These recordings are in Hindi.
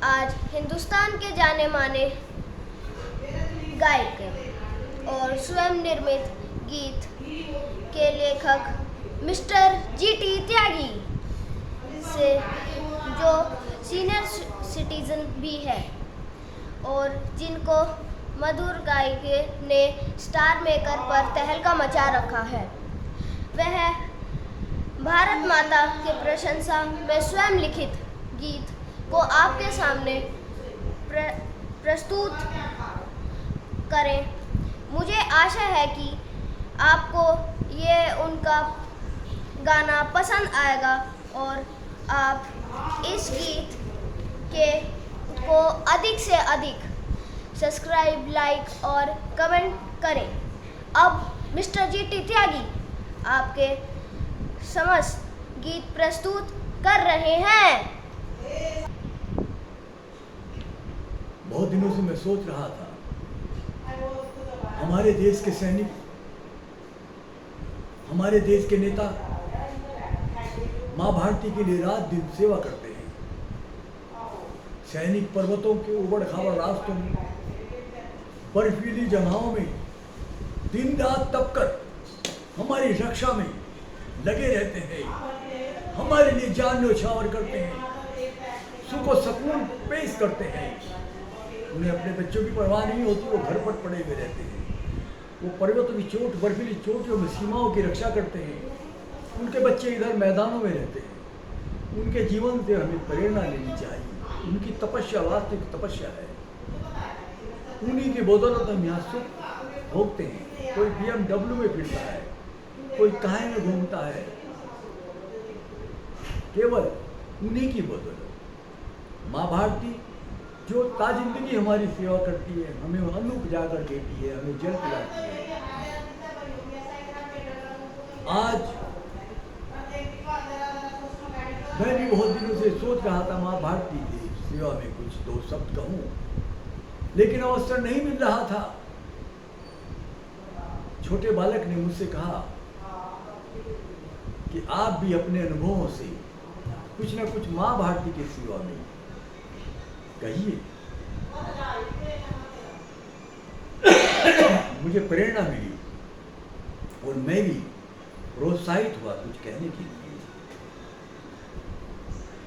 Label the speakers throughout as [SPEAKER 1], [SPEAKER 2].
[SPEAKER 1] आज हिंदुस्तान के जाने माने गायक और स्वयं निर्मित गीत के लेखक मिस्टर जीटी त्यागी से जो सीनियर सिटीजन भी है और जिनको मधुर गायके ने स्टार मेकर पर तहलका मचा रखा है, वह भारत माता के प्रशंसा में स्वयं लिखित गीत को आपके सामने प्रस्तुत करें। मुझे आशा है कि आपको ये उनका गाना पसंद आएगा और आप इस गीत को अधिक से अधिक सब्सक्राइब, लाइक और कमेंट करें। अब मिस्टर जीटी त्यागी आपके समस्त गीत प्रस्तुत कर रहे हैं।
[SPEAKER 2] बहुत दिनों से मैं सोच रहा था, हमारे देश के सैनिक, हमारे देश के नेता माँ भारती के लिए रात दिन सेवा करते हैं। सैनिक पर्वतों के उबड़ खाबड़ रास्तों में, बर्फीली जगहों में दिन रात तपकर हमारी रक्षा में लगे रहते हैं, हमारे लिए जान न्यौछावर करते हैं, सुख और सुकून पेश करते हैं। उन्हें अपने बच्चों की परवाह नहीं होती, वो घर पर पड़े हुए रहते हैं। वो पर्वतों की चोट, बर्फीली चोटियों में सीमाओं की रक्षा करते हैं। उनके बच्चे इधर मैदानों में रहते हैं। उनके जीवन से हमें प्रेरणा लेनी चाहिए। उनकी तपस्या वास्तविक तपस्या है। उन्हीं की बदौलत हम यहाँ सुख भोगते हैं। कोई BMW में फिरता है, कोई कहाँ में घूमता है, केवल उन्हीं की बदौलत। माँ भारती जो ताजिंदगी हमारी सेवा करती है, हमें अन्न उपजाकर देती है, हमें जल पिलाती है। आज मैं भी बहुत दिनों से सोच रहा था माँ भारती की सेवा में कुछ दो शब्द कहूँ, लेकिन अवसर नहीं मिल रहा था। छोटे बालक ने मुझसे कहा कि आप भी अपने अनुभवों से कुछ न कुछ माँ भारती की सेवा में कहिए। मुझे प्रेरणा मिली और मैं भी प्रोत्साहित हुआ कुछ कहने के लिए।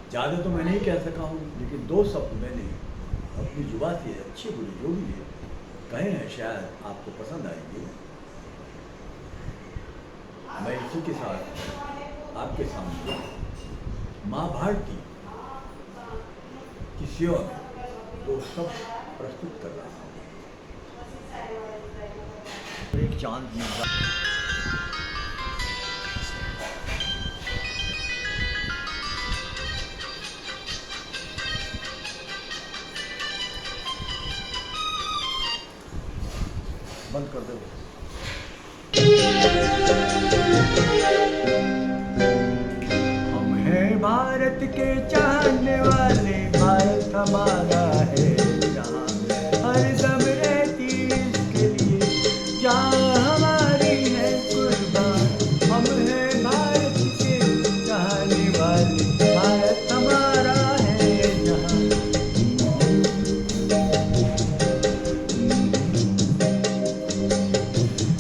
[SPEAKER 2] ज़्यादा तो मैं नहीं कह सका हूँ, लेकिन दो शब्द मैंने अपनी जुबान से अच्छे बुरे जो भी है कहे हैं, शायद आपको पसंद आएंगे। मैं इसी के साथ आपके सामने माँ भारती की सेवा में दो शब्द प्रस्तुत कर रहा हूँ। एक चांद बंद कर दो। हम हैं भारत के चाहने वाले, भारत हमारा है जहाँ हर दम रहती इसके लिए, जहाँ हमारी है कुर्बान। हम हैं भारत के चाहने वाले, भारत हमारा है जहाँ।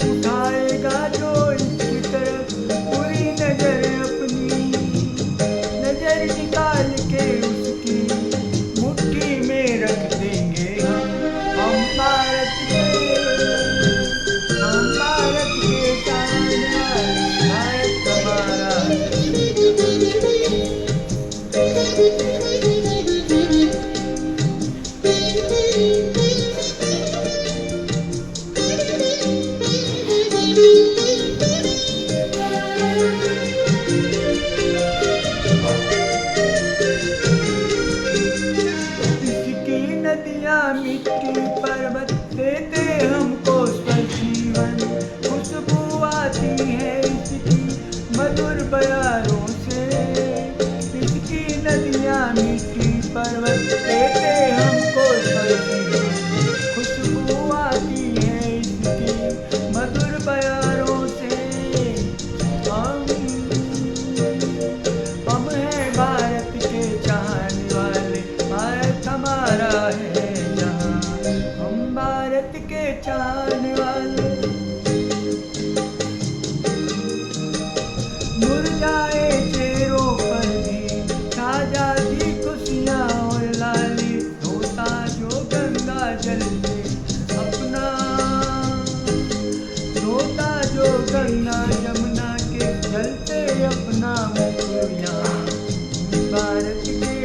[SPEAKER 2] उठाएगा जो इसकी तरफ पूरी नजर अपनी, नजर निकाल के उसकी चिट्ठी